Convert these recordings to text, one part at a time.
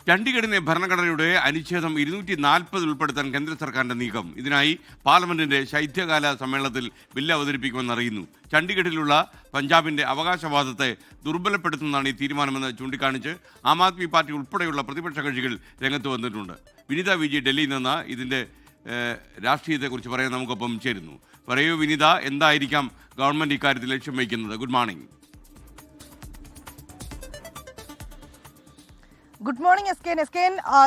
ചണ്ഡീഗഡിനെ ഭരണഘടനയുടെ അനുച്ഛേദം 240 ഉൾപ്പെടുത്താൻ കേന്ദ്ര സർക്കാരിന്റെ നീക്കം. ഇതിനായി പാർലമെന്റിന്റെ ശൈത്യകാല സമ്മേളനത്തിൽ ബില്ല് അവതരിപ്പിക്കുമെന്ന് അറിയുന്നു. ചണ്ഡീഗഡിലുള്ള പഞ്ചാബിന്റെ അവകാശവാദത്തെ ദുർബലപ്പെടുത്തുന്നതാണ് ഈ തീരുമാനമെന്ന് ചൂണ്ടിക്കാണിച്ച് ആം ആദ്മി പാർട്ടി ഉൾപ്പെടെയുള്ള പ്രതിപക്ഷ കക്ഷികൾ രംഗത്ത് വന്നിട്ടുണ്ട്. വിനിത വിജി ഡൽഹിയിൽ നിന്ന് ഇതിന്റെ രാഷ്ട്രീയത്തെക്കുറിച്ച് പറയാൻ നമുക്കൊപ്പം ചേരുന്നു. പറയൂ വിനിത, എന്തായിരിക്കാം ഗവൺമെന്റ് ഇക്കാര്യത്തിൽ ലക്ഷ്യം വയ്ക്കുന്നത്? Good morning. Good morning S K.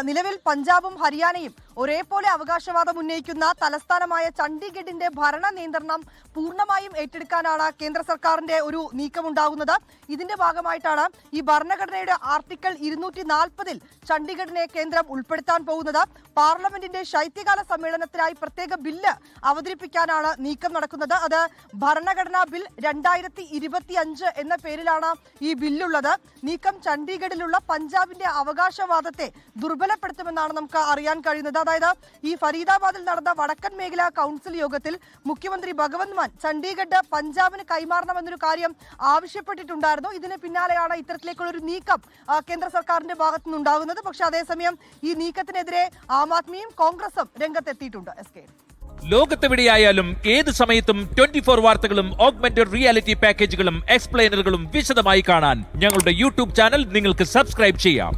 നിലവിൽ പഞ്ചാബും ഹരിയാനയും ഒരേപോലെ അവകാശവാദം ഉന്നയിക്കുന്ന തലസ്ഥാനമായ ചണ്ഡീഗഡിന്റെ ഭരണ നിയന്ത്രണം പൂർണ്ണമായും ഏറ്റെടുക്കാനാണ് കേന്ദ്ര സർക്കാരിന്റെ ഒരു നീക്കമുണ്ടാകുന്നത്. ഇതിന്റെ ഭാഗമായിട്ടാണ് ഈ ഭരണഘടനയുടെ ആർട്ടിക്കിൾ 240 ചണ്ഡീഗഡിനെ കേന്ദ്രം ഉൾപ്പെടുത്താൻ പോകുന്നത്. പാർലമെന്റിന്റെ ശൈത്യകാല സമ്മേളനത്തിനായി പ്രത്യേക ബില്ല് അവതരിപ്പിക്കാനാണ് നീക്കം നടക്കുന്നത്. അത് ഭരണഘടനാ ബിൽ 2025 എന്ന പേരിലാണ് ഈ ബില്ലുള്ളത്. നീക്കം ചണ്ഡീഗഡിലുള്ള പഞ്ചാബിന്റെ അവകാശവാദത്തെ ദുർബലപ്പെടുത്തുമെന്നാണ് നമുക്ക് അറിയാൻ കഴിയുന്നത്. അതായത് ഈ ഫരീദാബാദിൽ നടന്ന വടക്കൻ മേഖലാ കൗൺസിൽ യോഗത്തിൽ മുഖ്യമന്ത്രി ഭഗവന്ത് മാൻ ചണ്ഡീഗഡ് പഞ്ചാബിന് കൈമാറണമെന്നൊരു കാര്യം ആവശ്യപ്പെട്ടിട്ടുണ്ടായിരുന്നു. ഇതിന് പിന്നാലെയാണ് ഇത്തരത്തിലേക്കുള്ള ഒരു നീക്കം കേന്ദ്ര സർക്കാരിന്റെ ഭാഗത്തു നിന്നുണ്ടാകുന്നത്. പക്ഷെ അതേസമയം ഈ നീക്കത്തിനെതിരെ ആം ആദ്മിയും കോൺഗ്രസും രംഗത്തെത്തിയിട്ടുണ്ട്. എസ് കെ, ലോകത്തെവിടെയായാലും ഏത് സമയത്തും 24 വാർത്തകളും ഓഗ്മെന്റഡ് റിയാലിറ്റി പാക്കേജുകളും എക്സ്പ്ലെയിനറുകളും വിശദമായി കാണാൻ ഞങ്ങളുടെ യൂട്യൂബ് ചാനൽ നിങ്ങൾക്ക് സബ്സ്ക്രൈബ് ചെയ്യാം.